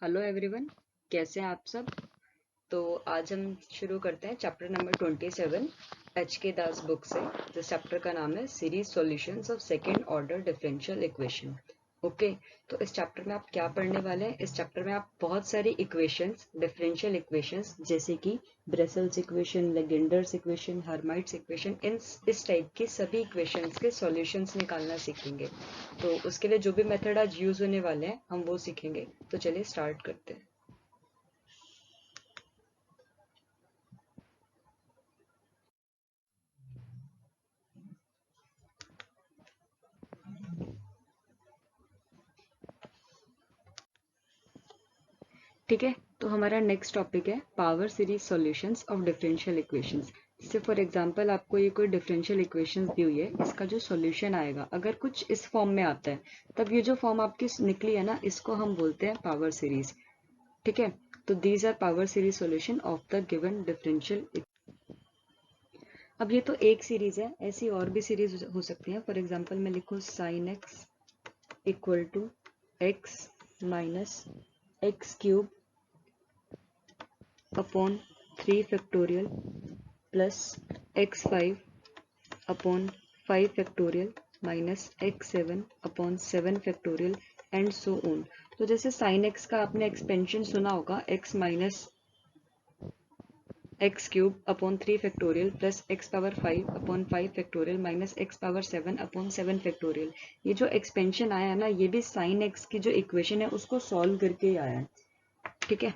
Hello everyone, कैसे हैं आप सब। तो आज हम शुरू करते हैं चैप्टर नंबर 27 एच के दास बुक से। जिस चैप्टर का नाम है series solutions of second order differential equation. Okay, तो इस चैप्टर में आप क्या पढ़ने वाले हैं। इस चैप्टर में आप बहुत सारी इक्वेशंस, डिफरेंशियल इक्वेशंस जैसे कि ब्रेसल्स इक्वेशन, लेजेंडर्स इक्वेशन, हर्माइट्स इक्वेशन, इस टाइप की सभी इक्वेशंस के सॉल्यूशंस निकालना सीखेंगे। तो उसके लिए जो भी मेथड आज यूज होने वाले हैं हम वो सीखेंगे। तो चलिए स्टार्ट करते हैं। ठीक है, तो हमारा नेक्स्ट टॉपिक है power series solutions of differential equations. जैसे फॉर एग्जांपल आपको ये कोई डिफरेंशियल इक्वेशंस दी हुई है, इसका जो सॉल्यूशन आएगा अगर कुछ इस फॉर्म में आता है, तब ये जो फॉर्म आपकी निकली है ना, इसको हम बोलते हैं पावर सीरीज। ठीक है, तो these are power series solution of the given differential. अब ये तो एक सीरीज है, ऐसी और भी सीरीज हो सकती है। फॉर एग्जाम्पल मैं लिखूँ sine x equal to x minus x cube upon 3 factorial plus x5 upon 5 factorial minus x7 upon 7 factorial and so on. तो जैसे साइन एक्स का आपने एक्सपेंशन सुना होगा, x minus x cube upon 3 factorial plus x power 5 upon 5 factorial minus x power 7 upon 7 factorial. ये जो expansion आया है ना, ये भी साइन एक्स की जो इक्वेशन है उसको सॉल्व करके ही आया है। ठीक है,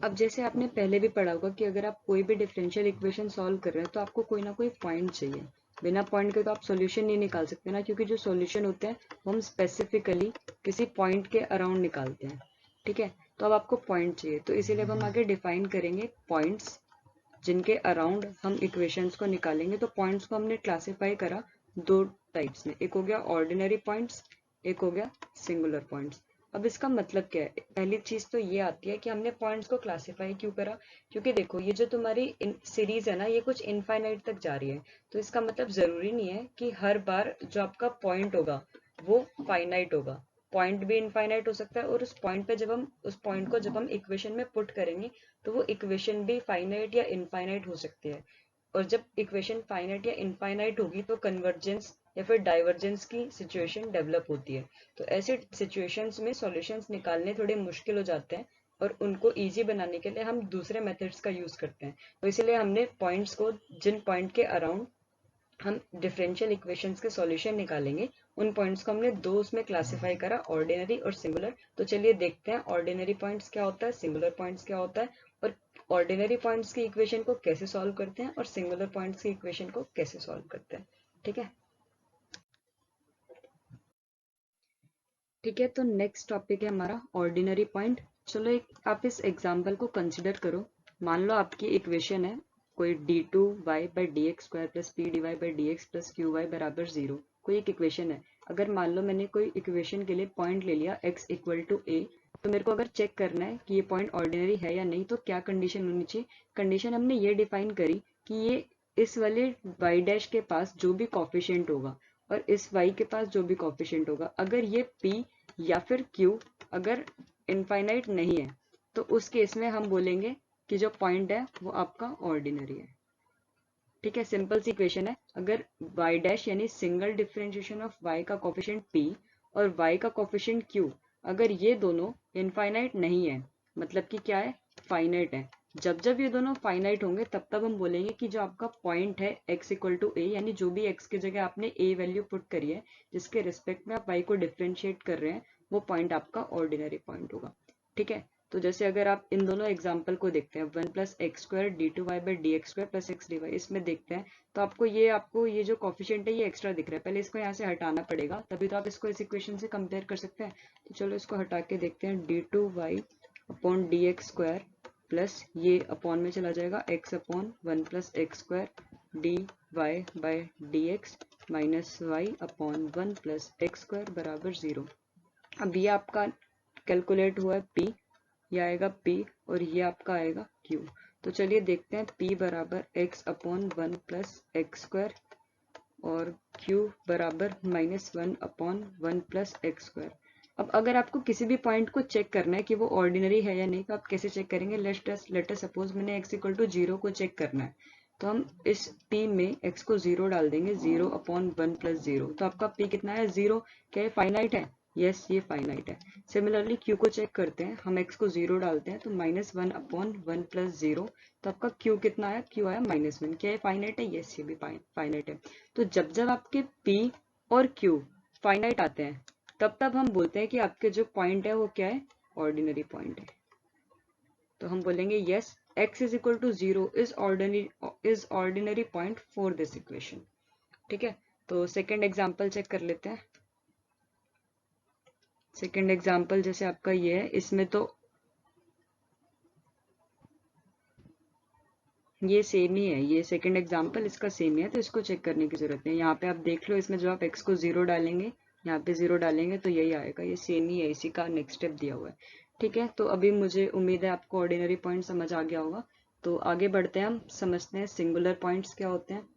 अब जैसे आपने पहले भी पढ़ा होगा कि अगर आप कोई भी डिफरेंशियल इक्वेशन सॉल्व कर रहे हैं तो आपको कोई ना कोई पॉइंट चाहिए। बिना पॉइंट के तो आप सॉल्यूशन नहीं निकाल सकते ना, क्योंकि जो सॉल्यूशन होते हैं वो हम स्पेसिफिकली किसी पॉइंट के अराउंड निकालते हैं। ठीक है, तो अब आपको पॉइंट चाहिए, तो इसीलिए अब हम आगे डिफाइन करेंगे पॉइंट्स जिनके अराउंड हम इक्वेशंस को निकालेंगे। तो पॉइंट्स को हमने क्लासिफाई करा दो टाइप्स में, एक हो गया ऑर्डिनरी पॉइंट्स, एक हो गया सिंगुलर पॉइंट्स। अब इसका मतलब क्या है, पहली चीज तो ये आती है कि हमने पॉइंट्स को क्लासिफाई क्यों करा। क्योंकि देखो ये जो तुम्हारी सीरीज है ना, ये कुछ इनफाइनाइट तक जा रही है। तो इसका मतलब जरूरी नहीं है कि हर बार जो आपका पॉइंट होगा वो फाइनाइट होगा। पॉइंट भी इनफाइनाइट हो सकता है, और उस पॉइंट पे जब हम उस पॉइंट को जब हम इक्वेशन में पुट करेंगे तो वो इक्वेशन भी फाइनाइट या इनफाइनाइट हो सकती है। और जब इक्वेशन फाइनाइट या इनफाइनाइट होगी तो कन्वर्जेंस या फिर डाइवर्जेंस की सिचुएशन डेवलप होती है। तो ऐसे सिचुएशंस में सॉल्यूशंस निकालने थोड़े मुश्किल हो जाते हैं, और उनको इजी बनाने के लिए हम दूसरे मेथड्स का यूज करते हैं। तो इसीलिए हमने पॉइंट्स को, जिन पॉइंट के अराउंड हम डिफरेंशियल इक्वेशंस के सॉल्यूशन निकालेंगे, उन पॉइंट्स को हमने दो उसमें क्लासिफाई करा, ऑर्डिनरी और सिंगुलर। तो चलिए देखते हैं ऑर्डिनरी पॉइंट्स क्या होता है, सिंगुलर पॉइंट्स क्या होता है, और ऑर्डिनरी पॉइंट्स की इक्वेशन को कैसे सॉल्व करते हैं और सिंगुलर पॉइंट्स की इक्वेशन को कैसे सॉल्व करते हैं। ठीक है, ठीक है, तो नेक्स्ट टॉपिक है हमारा ऑर्डिनरी पॉइंट। चलो एक आप इस एग्जांपल को कंसिडर करो। मान लो आपकी इक्वेशन है कोई d2y/dx² plus p/dy by d x plus q y बराबर 0। कोई एक इक्वेशन है। अगर मान लो मैंने कोई इक्वेशन के लिए पॉइंट ले लिया x इक्वल टू a, तो मेरे को अगर चेक करना है कि ये पॉइंट ऑर्डिनरी है या नहीं, तो क्या कंडीशन होनी चाहिए। कंडीशन हमने ये डिफाइन करी कि ये इस वाले y डैश के पास जो भी कॉफिशिएंट होगा और इस y के पास जो भी कॉफिशिएंट होगा, अगर ये p या फिर Q अगर इनफाइनाइट नहीं है, तो उस केस में हम बोलेंगे कि जो पॉइंट है वो आपका ऑर्डिनरी है। ठीक है, सिंपल सी इक्वेशन है। अगर y डैश यानी सिंगल डिफरेंशिएशन ऑफ y का कोफिशिएंट p और y का कोफिशिएंट q, अगर ये दोनों इनफाइनाइट नहीं है, मतलब कि क्या है, फाइनाइट है। जब जब ये दोनों फाइनाइट होंगे तब तब हम बोलेंगे कि जो आपका पॉइंट है x इक्वल टू a, यानी जो भी x की जगह आपने a वैल्यू पुट करी है, जिसके रिस्पेक्ट में आप y को डिफरेंशिएट कर रहे हैं, वो पॉइंट आपका ऑर्डिनरी पॉइंट होगा। ठीक है, तो जैसे अगर आप इन दोनों एग्जाम्पल को देखते हैं, 1 plus x square d two y by d x square plus x d y, इसमें देखते हैं तो आपको ये जो कॉफिशिएंट है ये एक्स्ट्रा दिख रहा है। पहले इसको यहाँ से हटाना पड़ेगा, तभी तो आप इसको इस इक्वेशन से कंपेयर कर सकते हैं। तो चलो इसको हटा के देखते हैं, d two y upon d x square plus ये अपॉन में चला जाएगा x upon 1 plus x square d y by d x minus y upon 1 plus x square बराबर 0। अब ये आपका कैलकुलेट हुआ है p, ये आएगा p और ये आपका आएगा q। तो चलिए देखते हैं, p बराबर x upon 1 plus x square और q बराबर -1 अपॉन 1 प्लस एक्स स्क्वायर। अब अगर आपको किसी भी पॉइंट को चेक करना है कि वो ऑर्डिनरी है या नहीं, तो आप कैसे चेक करेंगे? लेट अस सपोज मैंने x इक्वल टू 0 को चेक करना है, तो हम इस p में x को 0 डाल देंगे, 0 अपॉन 1 प्लस 0। तो आपका p कितना है? 0। क्या ये फाइनाइट है? यस, ये फाइनाइट है। सिमिलरली q को चेक करते हैं, हम x को 0 डालते हैं तो -1 अपॉन 1 प्लस 0। तो आपका q कितना आया? q आया -1। क्या ये फाइनाइट है? यस, ये भी फाइनाइट है। तो जब जब आपके p और q फाइनाइट आते हैं, तब तब हम बोलते हैं कि आपके जो पॉइंट है वो क्या है? ऑर्डिनरी पॉइंट है। तो हम बोलेंगे yes, x is equal to 0 is ordinary point for this equation. ठीक है, तो सेकेंड एग्जाम्पल चेक कर लेते हैं। सेकेंड एग्जाम्पल जैसे आपका ये है, इसमें तो ये सेम ही है, ये सेकंड एग्जाम्पल इसका सेम ही है, तो इसको चेक करने की जरूरत नहीं है। यहाँ पे आप देख लो, इसमें जो आप x को 0 डालेंगे, यहाँ पे 0 डालेंगे तो यही आएगा, ये सेम ही है, इसी का नेक्स्ट स्टेप दिया हुआ है। ठीक है, तो अभी मुझे उम्मीद है आपको ऑर्डिनरी पॉइंट समझ आ गया होगा। तो आगे बढ़ते हैं, हम समझते हैं सिंगुलर पॉइंट्स क्या होते हैं।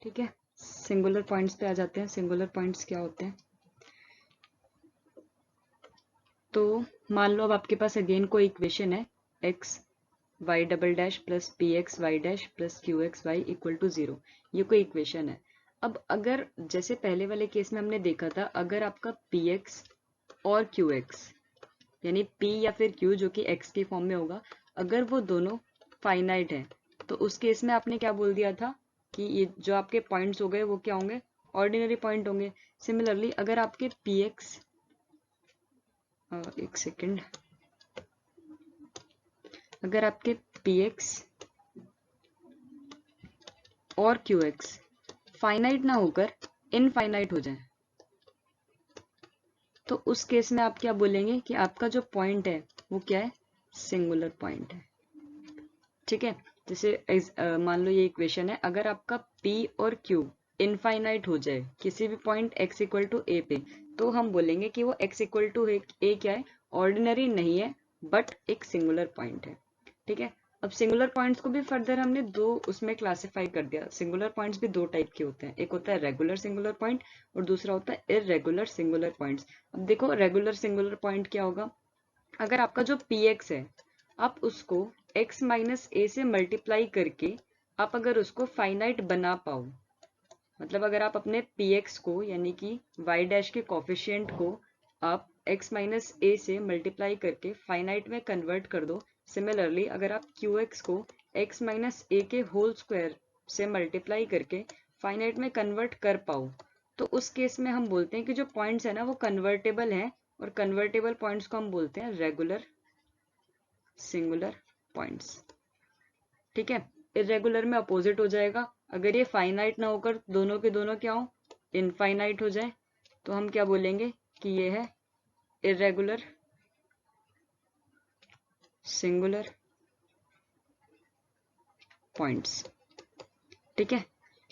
ठीक है, सिंगुलर पॉइंट्स पे आ जाते हैं। सिंगुलर पॉइंट्स क्या होते हैं? तो मान लो अब आपके पास अगेन कोई इक्वेशन है, x y double dash plus p x y dash plus q x y equal to 0। ये कोई इक्वेशन है। अब अगर जैसे पहले वाले केस में हमने देखा था, अगर आपका पी एक्स और क्यू एक्स यानी p या फिर q जो कि x की फॉर्म में होगा, अगर वो दोनों फाइनाइट है, तो उस केस में आपने क्या बोल दिया था कि ये जो आपके पॉइंट्स हो गए वो क्या होंगे? ऑर्डिनरी पॉइंट होंगे। सिमिलरली अगर आपके px एक सेकेंड, अगर आपके px और qx फाइनाइट ना होकर इनफाइनाइट हो जाए, तो उस केस में आप क्या बोलेंगे कि आपका जो पॉइंट है वो क्या है? सिंगुलर पॉइंट है। ठीक है, जैसे मान लो ये इक्वेशन है, अगर आपका p और q इनफाइनाइट हो जाए किसी भी point x equal to a पे, तो हम बोलेंगे कि वो x इक्वल टू a क्या है? ऑर्डिनरी नहीं है, बट एक सिंगुलर पॉइंट है। ठीक है, अब सिंगुलर पॉइंट्स को भी फर्दर हमने दो उसमें क्लासिफाई कर दिया। सिंगुलर पॉइंट्स भी दो टाइप के होते हैं, एक होता है रेगुलर सिंगुलर पॉइंट और दूसरा होता है इररेगुलर सिंगुलर पॉइंट्स। अब देखो, रेगुलर सिंगुलर पॉइंट क्या होगा? अगर आपका जो px है, आप उसको x माइनस ए से मल्टीप्लाई करके आप अगर उसको फाइनाइट बना पाओ, मतलब अगर आप अपने px को यानी कि y डैश के कोफिशिएंट को आप x माइनस ए से मल्टीप्लाई करके फाइनाइट में कन्वर्ट कर दो। सिमिलरली अगर आप qx को x माइनस ए के होल स्क्वायर से मल्टीप्लाई करके फाइनाइट में कन्वर्ट कर पाओ, तो उस केस में हम बोलते हैं कि जो पॉइंट्स है ना वो कन्वर्टेबल हैं, और कन्वर्टेबल पॉइंट्स को हम बोलते हैं रेगुलर सिंगुलर पॉइंट्स। ठीक है, इरेगुलर में अपोजिट हो जाएगा, अगर ये फाइनाइट ना होकर दोनों के दोनों क्या हो? इनफाइनाइट हो जाए, तो हम क्या बोलेंगे कि ये है इरेगुलर सिंगुलर पॉइंट्स। ठीक है,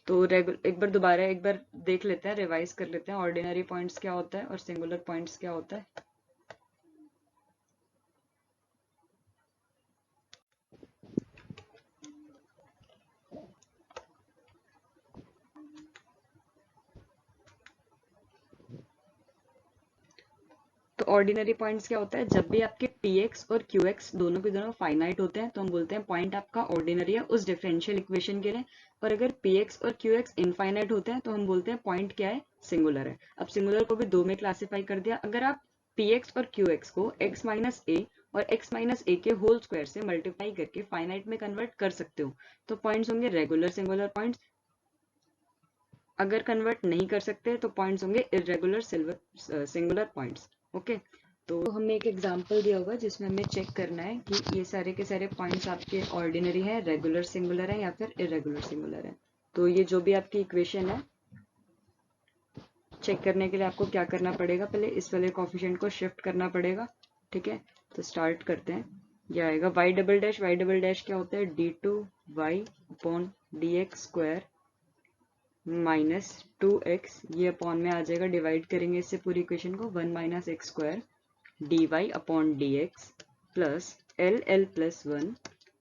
तो एक बार दोबारा एक बार देख लेते हैं, रिवाइज कर लेते हैं, ऑर्डिनरी पॉइंट्स क्या होता है और सिंगुलर पॉइंट्स क्या होता है। तो ऑर्डिनरी पॉइंट्स क्या होता है? जब भी आपके px और qx दोनों के दोनों फाइनाइट होते हैं, तो हम बोलते हैं पॉइंट आपका ऑर्डिनरी है उस डिफरेंशियल इक्वेशन के लिए। और अगर px और qx इनफाइनाइट होते हैं, तो हम बोलते हैं पॉइंट क्या है? सिंगुलर है। अब सिंगुलर को भी दो में क्लासिफाई कर दिया। अगर आप px और qx को x माइनस ए और x माइनस ए के होल स्क्वायर से मल्टीप्लाई करके फाइनाइट में कन्वर्ट कर सकते हो, तो पॉइंट्स होंगे रेगुलर सिंगुलर पॉइंट्स। अगर कन्वर्ट नहीं कर सकते तो पॉइंट्स होंगे इरेगुलर सिंगुलर पॉइंट्स। ओके, तो हमें एक एग्जांपल दिया होगा जिसमें हमें चेक करना है कि ये सारे के सारे पॉइंट्स आपके ऑर्डिनरी है, रेगुलर सिंगुलर है या फिर इरेगुलर सिंगुलर है। तो ये जो भी आपकी इक्वेशन है, चेक करने के लिए आपको क्या करना पड़ेगा? पहले इस वाले कोफिशिएंट को शिफ्ट करना पड़ेगा। ठीक है, तो स्टार्ट करते हैं। ये आएगा y डबल डैश क्या होता है? D two y upon d x square minus 2x, ये अपॉन में आ जाएगा, डिवाइड करेंगे इससे पूरी इक्वेशन को, 1 minus x square d y upon d x plus l plus 1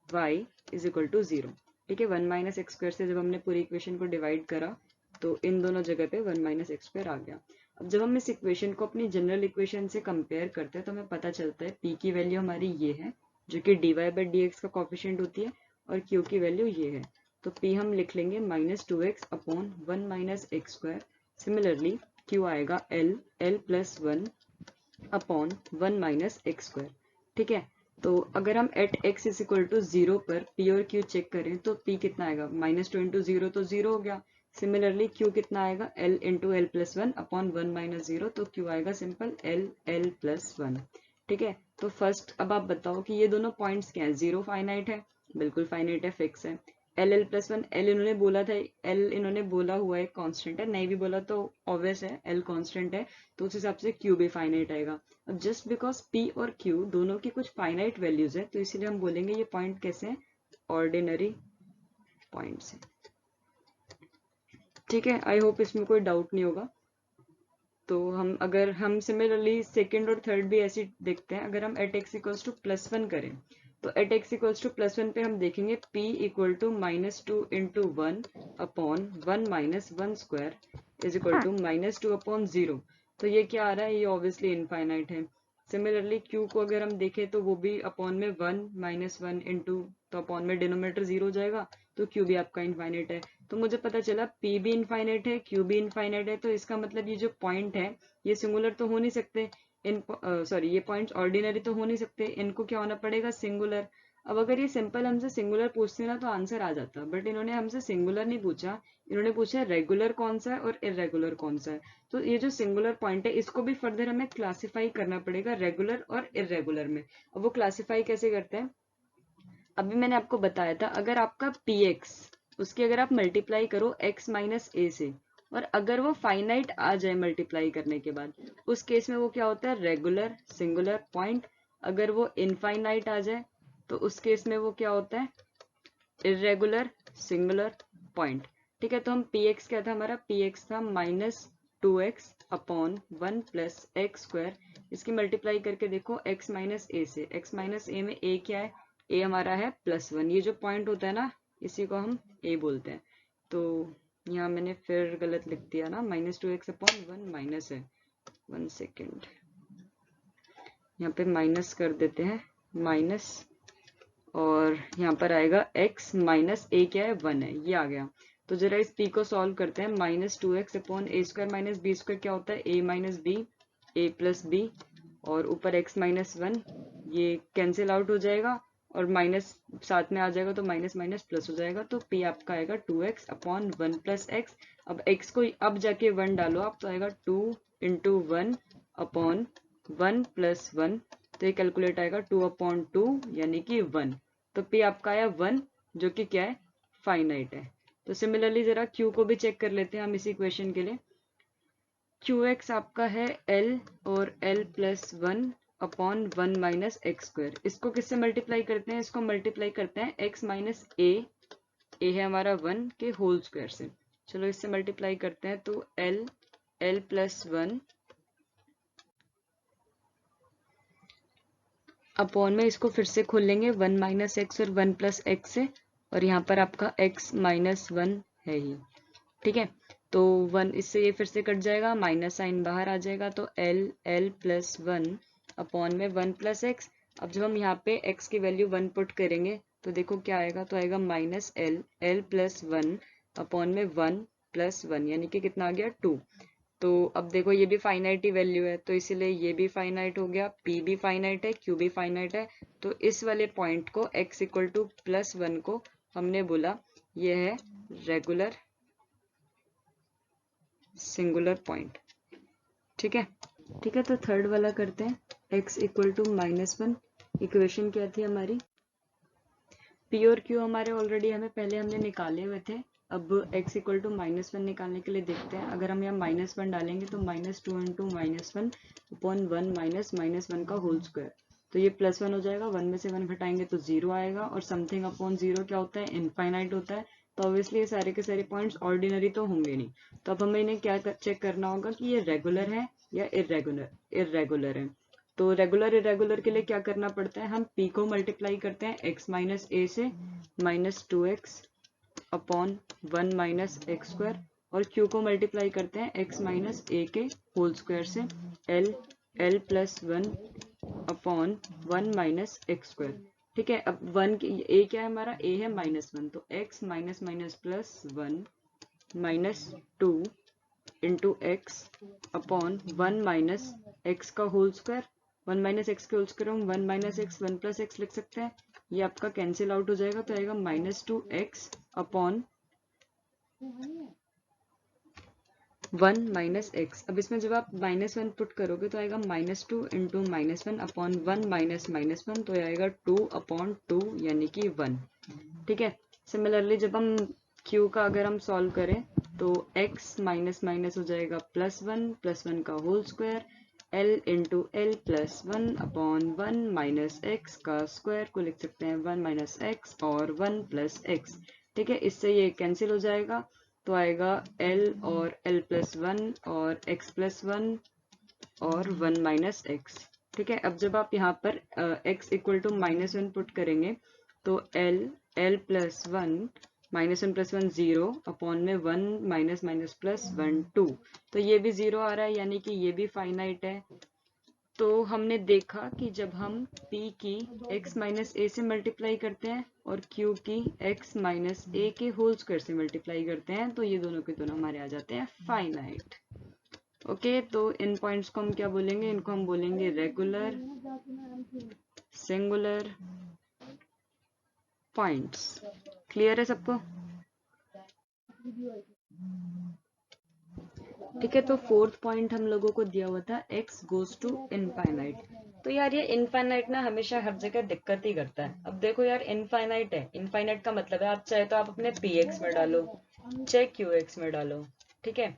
y is equal to 0। ठीक है, 1 माइनस एक्स स्क्वायर से जब हमने पूरी इक्वेशन को डिवाइड करा तो इन दोनों जगह पे 1 माइनस एक्स स्क्वायर आ गया। अब जब हम इस इक्वेशन को अपनी जनरल इक्वेशन से कंपेयर करते हैं तो हमें पता चलता है p की वैल्यू हमारी ये है जो कि dy बाई डी एक्स का कॉफिशिएंट होती है, और q की वैल्यू ये है। तो p हम लिख लेंगे -2x upon 1 minus x square. Similarly q आएगा l plus 1 upon 1 minus x square. ठीक है, तो अगर हम at x is equal to 0 पर p और q चेक करें तो p कितना आएगा, -2 इंटू 0 तो 0 हो गया। सिमिलरली q कितना आएगा, l into l plus 1 upon 1 minus 0, तो q आएगा सिंपल l प्लस 1। ठीक है, तो फर्स्ट अब आप बताओ कि ये दोनों पॉइंट्स क्या है, 0 फाइनाइट है, बिल्कुल फाइनाइट है, फिक्स है। एल प्लस 1, एल इन्होंने बोला था, एल इन्होंने बोला हुआ है कांस्टेंट है, नहीं भी बोला तो ऑब्वियस है एल कांस्टेंट है, तो उस हिसाब से क्यू भी फाइनाइट आएगा। अब जस्ट बिकॉज पी और क्यू दोनों की कुछ फाइनाइट वैल्यूज है तो इसीलिए हम बोलेंगे ये पॉइंट कैसे हैं, ऑर्डिनरी पॉइंट्स है। ठीक है, आई होप इसमें कोई डाउट नहीं होगा। तो हम अगर हम सिमिलरली सेकेंड और थर्ड भी ऐसे देखते हैं, अगर हम at x equals to plus 1 करें तो at x equals to plus 1 पे हम देखेंगे p equal to -2 into 1 upon 1 minus 1 square is equal to -2 upon 0। तो ये क्या आ रहा है, ये ऑब्वियसली इनफाइनाइट है। सिमिलरली q को अगर हम देखें तो वो भी अपॉन में 1 माइनस 1 इंटू, तो अपॉन में डिनोमिनेटर 0 हो जाएगा, तो q भी आपका इनफाइनाइट है। तो मुझे पता चला p भी इनफाइनाइट है, q भी इनफाइनाइट है, तो इसका मतलब ये जो पॉइंट है ये सिंगुलर तो हो नहीं सकते, इन सॉरी ये पॉइंट्स ऑर्डिनरी तो हो नहीं सकते, इनको क्या होना पड़ेगा, सिंगुलर। अब अगर ये सिंपल हमसे सिंगुलर पूछते ना तो आंसर आ जाता, बट इन्होंने हमसे सिंगुलर नहीं पूछा, इन्होंने पूछा रेगुलर कौन सा है और इरेगुलर कौन सा है। तो ये जो सिंगुलर पॉइंट है इसको भी फर्दर हमें क्लासिफाई करना पड़ेगा रेगुलर और इरेगुलर में। अब वो क्लासिफाई कैसे करते हैं, अभी मैंने आपको बताया था, अगर आपका px उसकी अगर आप मल्टीप्लाई करो x माइनस ए से, और अगर वो फाइनाइट आ जाए मल्टीप्लाई करने के बाद, उस केस में वो क्या होता है, रेगुलर सिंगुलर पॉइंट। अगर वो इनफाइनाइट आ जाए तो उस केस में वो क्या होता है, इरेगुलर सिंगुलर पॉइंट। ठीक है, तो हम px क्या था, हमारा px था -2x upon 1 plus x square. इसकी मल्टीप्लाई करके देखो x माइनस ए से, x माइनस ए में a क्या है, a हमारा है +1, ये जो पॉइंट होता है ना इसी को हम a बोलते हैं। तो यहाँ मैंने फिर गलत लिख दिया ना, -2x अपॉन 1 माइनस है, 1 सेकेंड, यहाँ पे माइनस कर देते हैं, माइनस, और यहाँ पर आएगा x माइनस ए क्या है, 1 है, ये आ गया। तो जरा इस p को सॉल्व करते हैं, -2x upon a square minus b square क्या होता है, a minus b, a plus b, और ऊपर x माइनस 1, ये कैंसिल आउट हो जाएगा, और माइनस साथ में आ जाएगा तो माइनस माइनस प्लस हो जाएगा, तो p आपका आएगा 2x अपॉन 1 प्लस एक्स। अब x को अब जाके 1 डालो आप, तो आएगा 2 इंटू 1 अपॉन 1 प्लस 1, तो ये कैलकुलेट आएगा 2 अपॉन 2 यानी कि 1। तो p आपका आया 1 जो कि क्या है, फाइनाइट है। तो सिमिलरली जरा q को भी चेक कर लेते हैं हम इसी क्वेश्चन के लिए। qx आपका है l और l plus 1 upon 1 minus x square. इसको किससे मल्टीप्लाई करते हैं, इसको मल्टीप्लाई करते हैं x माइनस ए है हमारा 1 के होल स्क्वायर से। चलो इससे मल्टीप्लाई करते हैं, तो l प्लस 1 अपॉन में इसको फिर से खोल लेंगे 1 माइनस एक्स और 1 प्लस एक्स से, और यहाँ पर आपका x माइनस 1 है ही। ठीक है, तो 1 इससे ये फिर से कट जाएगा, माइनस साइन बाहर आ जाएगा, तो l प्लस 1 अपॉन में 1 प्लस एक्स। अब जब हम यहाँ पे x की वैल्यू 1 पुट करेंगे तो देखो क्या आएगा, तो आएगा माइनस l प्लस 1 अपॉन में 1 प्लस 1 यानी कि कितना आ गया, 2। तो अब देखो ये भी फाइनाइट ही वैल्यू है, तो इसीलिए ये भी फाइनाइट हो गया, p भी फाइनाइट है, q भी फाइनाइट है। तो इस वाले पॉइंट को x इक्वल टू +1 को हमने बोला ये है रेगुलर सिंगुलर पॉइंट। ठीक है, ठीक है, तो थर्ड वाला करते हैं, x इक्वल टू -1। इक्वेशन क्या थी हमारी, p और q हमारे ऑलरेडी पहले हमने निकाले हुए थे। अब x इक्वल टू -1 निकालने के लिए देखते हैं, अगर हम यहाँ -1 डालेंगे तो -2 इंटू -1 अपॉन 1 माइनस -1 का होल स्क्वायर, तो ये +1 हो जाएगा, 1 में से 1 घटाएंगे तो 0 आएगा, और समथिंग अपॉन 0 क्या होता है, इनफाइनाइट होता है। तो ऑब्वियसली ये सारे के सारे पॉइंट्स ऑर्डिनरी तो होंगे नहीं, तो अब हमें इन्हें क्या चेक करना होगा कि ये रेगुलर है या इरेगुलर है। तो रेगुलर इरेगुलर के लिए क्या करना पड़ता है, हम p को मल्टीप्लाई करते हैं x माइनस ए से, -2x upon 1 minus x square, और q को मल्टीप्लाई करते हैं x माइनस ए के होल स्क्वायर से l plus 1 upon 1 minus x square. ठीक है, अब a क्या है हमारा, a है -1, तो x minus minus plus 1 minus 2 into x upon 1 minus x का होल स्क्वायर। 1 माइनस एक्स के होल स्क्वायर हम 1 माइनस एक्स 1 प्लस एक्स लिख सकते हैं, ये आपका कैंसिल आउट हो जाएगा, तो आएगा -2x अपॉन 1 माइनस एक्स। अब इसमें जब आप -1 पुट करोगे तो आएगा -2 इंटू -1 अपॉन 1 माइनस -1, तो आएगा 2 अपॉन 2 यानी कि 1। ठीक है, सिमिलरली जब हम q का अगर हम सॉल्व करें तो x माइनस माइनस हो जाएगा +1 का whole square l into l plus 1 upon 1 minus x का स्क्वायर को लिख सकते हैं 1 माइनस एक्स और 1 प्लस एक्स। ठीक है, इससे ये कैंसिल हो जाएगा, तो आएगा l और l प्लस 1 और x प्लस 1 और 1 माइनस एक्स। ठीक है, अब जब आप यहाँ पर x इक्वल टू -1 पुट करेंगे तो l प्लस 1 -1 प्लस 1 0 अपॉन में 1 माइनस माइनस प्लस 1 2, तो ये भी 0 आ रहा है यानी कि ये भी फाइनाइट है। तो हमने देखा कि जब हम p की x माइनस ए से मल्टीप्लाई करते हैं और q की x माइनस ए के होल स्क्वायर से मल्टीप्लाई करते हैं तो ये दोनों के दोनों हमारे आ जाते हैं फाइनाइट। ओके, तो इन पॉइंट्स को हम क्या बोलेंगे, इनको हम बोलेंगे रेगुलर सिंगुलर पॉइंट्स। क्लियर है सबको? ठीक है, तो फोर्थ पॉइंट हम लोगों को दिया हुआ था x गोज टू इनफाइनाइट। तो यार ये इनफाइनाइट ना हमेशा हर जगह दिक्कत ही करता है। अब देखो यार, इनफाइनाइट है, इनफाइनाइट का मतलब है आप चाहे तो आप अपने px में डालो, चाहे qx में डालो, ठीक है,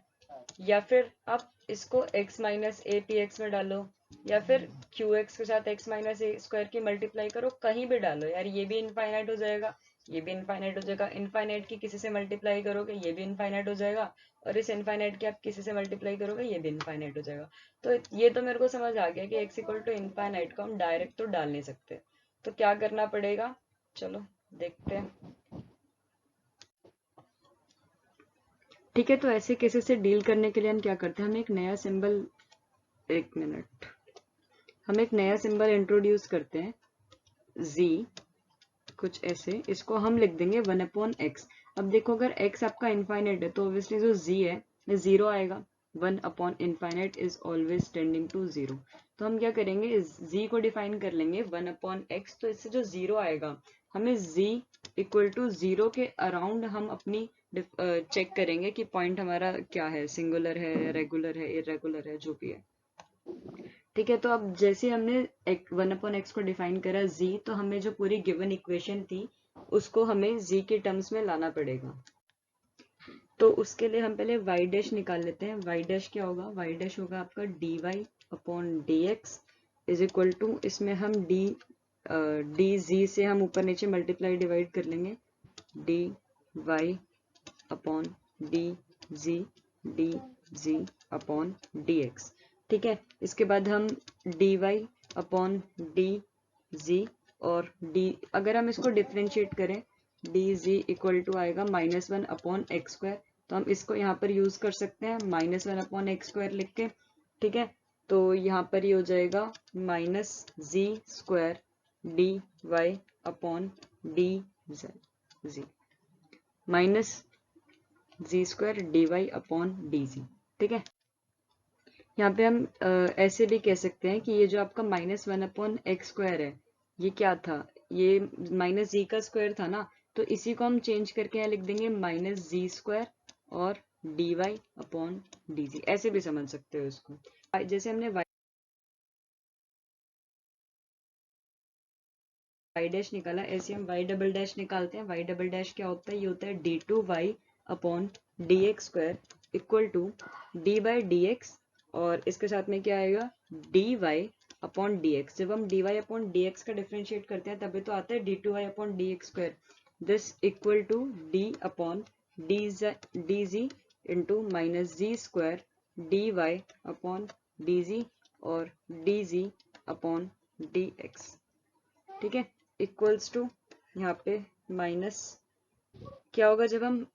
या फिर आप इसको x minus A P x में डालो, या फिर qx के साथ x माइनस ए स्क्वायर की मल्टीप्लाई करो, कहीं भी डालो यार, ये भी इनफाइनाइट हो जाएगा, ये भी इनफाइनाइट हो जाएगा। इनफाइनाइट की किसी से मल्टीप्लाई करोगे ये भी इनफाइनाइट हो जाएगा, और इस इनफाइनाइट की आप किसी से मल्टीप्लाई करोगे ये भी इनफाइनाइट हो जाएगा। तो ये तो मेरे को समझ आ गया कि x इक्वल टू इनफाइनाइट को हम डायरेक्ट तो डाल नहीं सकते, तो क्या करना पड़ेगा, चलो देखते हैं। ठीक है, तो ऐसे केसेस से डील करने के लिए हम क्या करते हैं, हम एक नया सिंबल, एक मिनट, हम एक नया सिंबल इंट्रोड्यूस करते हैं, z, कुछ ऐसे, इसको हम लिख देंगे 1/x। अब देखो अगर x आपका इनफाइनाइट है तो ऑब्वियसली जो z है ये 0 आएगा, 1/इनफाइनाइट इज ऑलवेज टेंडिंग टू 0। तो हम क्या करेंगे, z को डिफाइन कर लेंगे 1/x, तो इससे जो 0 आएगा हमें z इक्वल टू 0 के अराउंड हम अपनी चेक करेंगे कि पॉइंट हमारा क्या है, सिंगुलर है, रेगुलर है, इरेगुलर है, जो भी है। ठीक है, तो अब जैसे हमने 1/x को डिफाइन करा z, तो हमें जो पूरी गिवन इक्वेशन थी उसको हमें z के टर्म्स में लाना पड़ेगा। तो उसके लिए हम पहले y डैश निकाल लेते हैं। y डैश क्या होगा, y डैश होगा आपका dy upon dx is equal to, इसमें हम dz से हम ऊपर नीचे मल्टीप्लाई डिवाइड कर लेंगे, dy upon dz upon dx। ठीक है, इसके बाद हम dy अपॉन dz और अगर हम इसको डिफ्रेंशिएट करें, dz इक्वल टू आएगा -1 अपॉन एक्स स्क्वायर, तो हम इसको यहाँ पर यूज कर सकते हैं -1 अपॉन एक्स स्क्वायर लिख के। ठीक है, तो यहाँ पर ये हो जाएगा -z² dy upon dz minus z² dy upon dz। ठीक है, यहाँ पे हम ऐसे भी कह सकते हैं कि ये जो आपका -1 अपॉन एक्स स्क्वायर है, ये क्या था, ये माइनस जी का स्क्वायर था ना, तो इसी को हम चेंज करके यहाँ लिख देंगे -z² और dy अपॉन dz, ऐसे भी समझ सकते हो इसको। जैसे हमने y डैश निकाला, ऐसे हम y डबल डैश निकालते हैं। y डबल डैश क्या होता है, ये होता है d2y upon dx² equal to d by dx, और इसके साथ में क्या आएगा, dy अपॉन dx। जब हम dy अपॉन dx का डिफरेंशिएट करते हैं तभी तो आता है d2y upon dx², this equal to d upon dz into -z² dy upon dz और dz अपॉन dx। ठीक है, इक्वल्स टू यहाँ पे माइनस क्या होगा, जब हम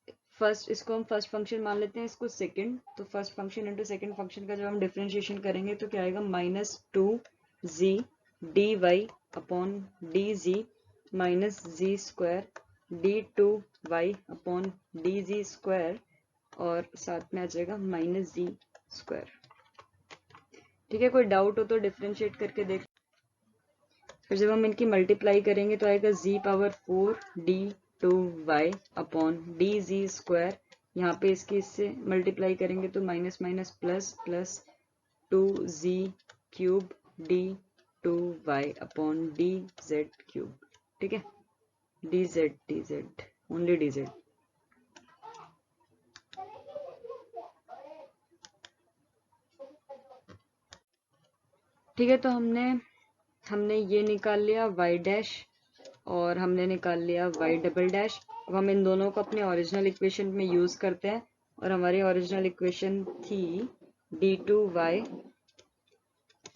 फर्स्ट इसको हम फर्स्ट फंक्शन मान लेते हैं, इसको सेकंड। तो first function into second function का जब हम डिफरेंशिएशन करेंगे तो क्या आएगा, -2z dy upon dz minus z square d2y upon dz square और साथ में आ जाएगा -z स्क्वायर। ठीक है, कोई डाउट हो तो डिफरेंशिएट करके देख। फिर जब हम इनकी मल्टीप्लाई करेंगे तो आएगा z⁴d2y अपॉन dz स्क्वायर। यहाँ पे इसकी इससे मल्टीप्लाई करेंगे तो minus minus plus plus 2z³ d2y upon dz³। ठीक है, dz ओनली dz। ठीक है, तो हमने ये निकाल लिया y डैश और हमने निकाल लिया y डबल डैश। अब हम इन दोनों को अपने ओरिजिनल इक्वेशन में यूज करते हैं और हमारी ओरिजिनल इक्वेशन थी d2y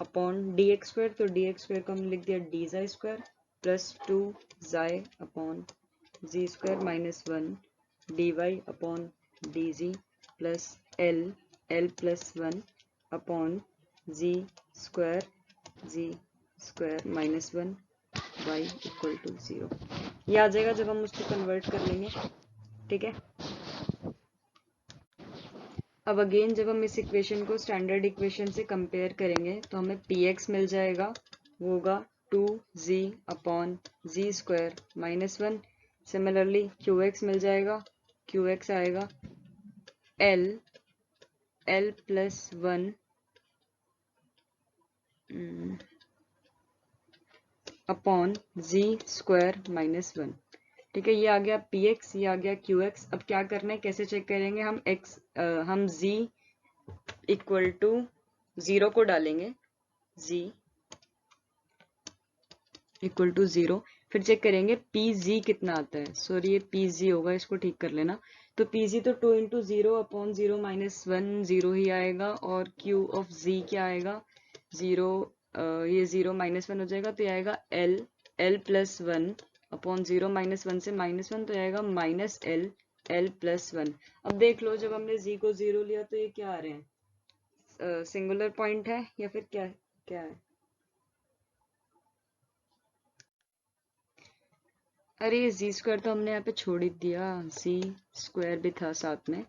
अपॉन dx²। तो dx² को हमने लिख दिया dz square plus 2z upon z square minus 1 dy upon dz plus l plus 1 upon z square minus 1 y equal to 0। ये आ जाएगा जब हम उसको कन्वर्ट कर लेंगे। ठीक है, अब अगेन जब हम इस इक्वेशन को स्टैंडर्ड इक्वेशन से कंपेयर करेंगे तो हमें px मिल जाएगा, वो होगा 2z upon z square minus 1। Similarly qx मिल जाएगा, qx आएगा l plus 1 upon z square minus 1। ठीक है, ये आ गया px, ये आ गया qx। अब क्या करना है, कैसे चेक करेंगे, हम z इक्वल टू 0 को डालेंगे, z इक्वल टू 0। फिर चेक करेंगे pz कितना आता है। सॉरी, ये pz होगा, इसको ठीक कर लेना। तो pz तो 2 इंटू 0 अपॉन 0 माइनस 1 0 ही आएगा और q ऑफ z क्या आएगा, 0 ये 0 माइनस 1 हो जाएगा तो ये आएगा l प्लस 1 अपॉन 0 माइनस 1 से माइनस 1 तो ये आएगा माइनस l प्लस 1। अब देख लो, जब हमने z को 0 लिया तो ये क्या आ रहे हैं, सिंगुलर पॉइंट है या फिर क्या क्या है। अरे जी स्क्वायर तो हमने यहाँ पे छोड़ ही दिया, जी स्क्वायर भी था साथ में,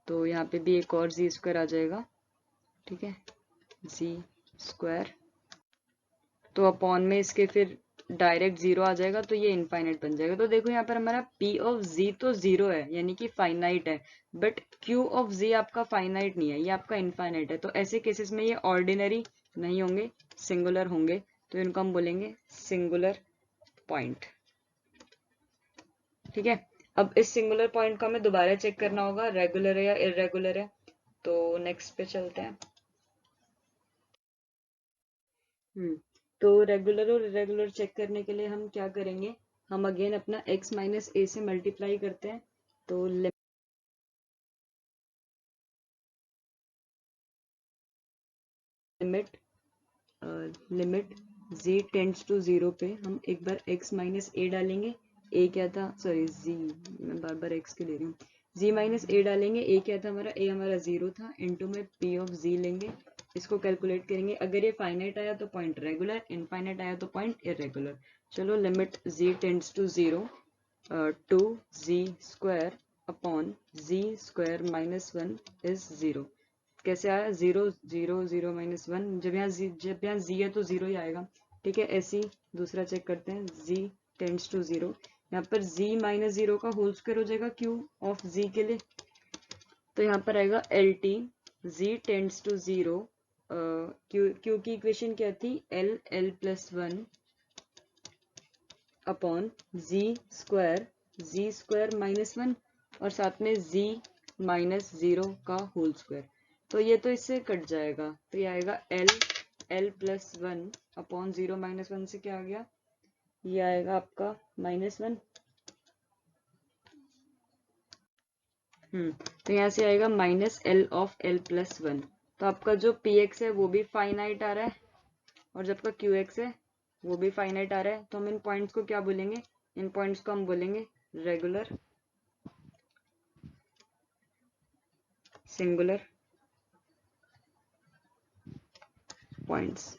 तो यहाँ पे भी एक और जी स्क्वायर आ जाएगा। ठीक है, जी स्क्वायर तो अपॉन में इसके फिर डायरेक्ट 0 आ जाएगा तो ये इनफाइनाइट बन जाएगा। तो देखो यहाँ पर हमारा p ऑफ z तो 0 है यानी कि फाइनाइट है, बट q ऑफ z आपका फाइनाइट नहीं है, ये आपका इनफाइनाइट है। तो ऐसे केसेस में ये ऑर्डिनरी नहीं होंगे, सिंगुलर होंगे, तो इनको हम बोलेंगे सिंगुलर पॉइंट। ठीक है, अब इस सिंगुलर पॉइंट को हमें दोबारा चेक करना होगा, रेगुलर है या इरेगुलर है। तो नेक्स्ट पे चलते हैं। तो रेगुलर और इरेगुलर चेक करने के लिए हम क्या करेंगे, हम अगेन अपना x माइनस ए से मल्टीप्लाई करते हैं। तो लिमिट z टेंड्स टू 0 पे हम एक बार x माइनस ए डालेंगे। a क्या था, सॉरी z, मैं बार बार x के ले रही हूँ। z माइनस ए डालेंगे, a क्या था हमारा, a हमारा 0 था, इनटू में p ऑफ z लेंगे, इसको कैलकुलेट करेंगे। अगर ये फाइनाइट आया तो पॉइंट रेगुलर, इनफाइनाइट आया तो पॉइंट इरेगुलर। चलो, limit z tends to 0 to z square upon z square minus 1 is 0। कैसे आया, 0 0 0 माइनस 1, जब यहाँ z है तो 0 ही आएगा। ठीक है, ऐसे ही दूसरा चेक करते हैं, z टेंड्स टू 0, यहाँ पर z माइनस 0 का होल स्क्वायर हो जाएगा q ऑफ z के लिए। तो यहाँ पर आएगा lt z tends to 0, q की इक्वेशन क्या थी, l plus 1 upon G square minus 1 और साथ में z माइनस 0 का होल स्क्वायर। तो ये तो इससे कट जाएगा, तो ये आएगा l प्लस 1 अपॉन 0 माइनस 1 से क्या आ गया, ये आएगा आपका माइनस 1। तो यहाँ से आएगा minus l of l plus 1। तो आपका जो px है वो भी फाइनाइट आ रहा है और जब का qx है वो भी फाइनाइट आ रहा है। तो हम इन पॉइंट्स को क्या बोलेंगे, इन पॉइंट्स को हम बोलेंगे रेगुलर सिंगुलर पॉइंट्स।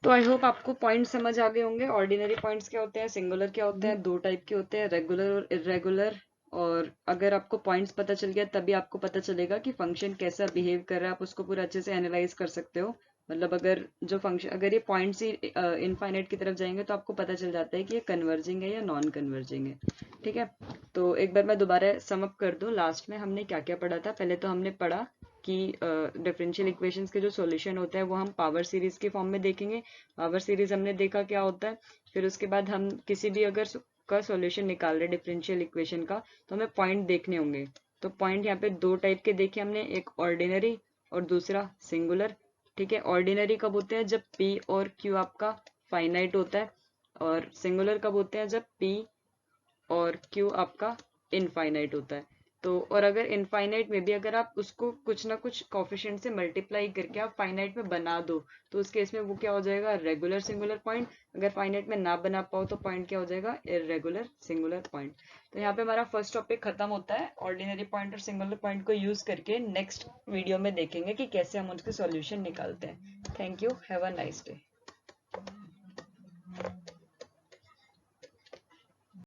तो आई होप आपको पॉइंट समझ आ गए होंगे। ऑर्डिनरी पॉइंट्स क्या होते हैं, सिंगुलर क्या होते हैं, दो टाइप के होते हैं, रेगुलर और इरेगुलर। और अगर आपको पॉइंट्स पता चल गया तभी आपको पता चलेगा कि फंक्शन कैसा बिहेव कर रहा है, आप उसको पूरा अच्छे से एनालाइज कर सकते हो। मतलब अगर जो फंक्शन, अगर ये पॉइंट्स ही इनफाइनाइट की तरफ जाएंगे तो आपको पता चल जाता है कि ये कन्वर्जिंग है या नॉन कन्वर्जिंग है। ठीक है, तो एक बार मैं दोबारा सम अप कर दूं, लास्ट में हमने क्या क्या पढ़ा था। पहले तो हमने पढ़ा कि डिफरेंशियल इक्वेशंस के जो सॉल्यूशन होता है वो हम पावर सीरीज के फॉर्म में देखेंगे। पावर सीरीज हमने देखा क्या होता है। फिर उसके बाद हम किसी भी अगर का सॉल्यूशन निकाल रहे डिफरेंशियल इक्वेशन का, तो हमें पॉइंट देखने होंगे। तो पॉइंट यहाँ पे दो टाइप के देखे हमने, एक ऑर्डिनरी और दूसरा सिंगुलर। ठीक है, ऑर्डिनरी कब होते हैं, जब P और Q आपका फाइनाइट होता है, और सिंगुलर कब होते हैं, जब P और Q आपका इनफाइनाइट होता है। तो और अगर इनफाइनाइट में भी अगर आप उसको कुछ ना कुछ कोफिशिएंट से मल्टीप्लाई करके आप फाइनाइट में बना दो, तो उस केस में वो क्या हो जाएगा, रेगुलर सिंगुलर पॉइंट। अगर फाइनाइट में ना बना पाओ तो पॉइंट क्या हो जाएगा, इरेगुलर सिंगुलर पॉइंट। तो यहाँ पे हमारा फर्स्ट टॉपिक खत्म होता है। ऑर्डिनरी पॉइंट और सिंगुलर पॉइंट को यूज करके नेक्स्ट वीडियो में देखेंगे कि कैसे हम उसके सॉल्यूशन निकालते हैं। Thank you, have a nice day.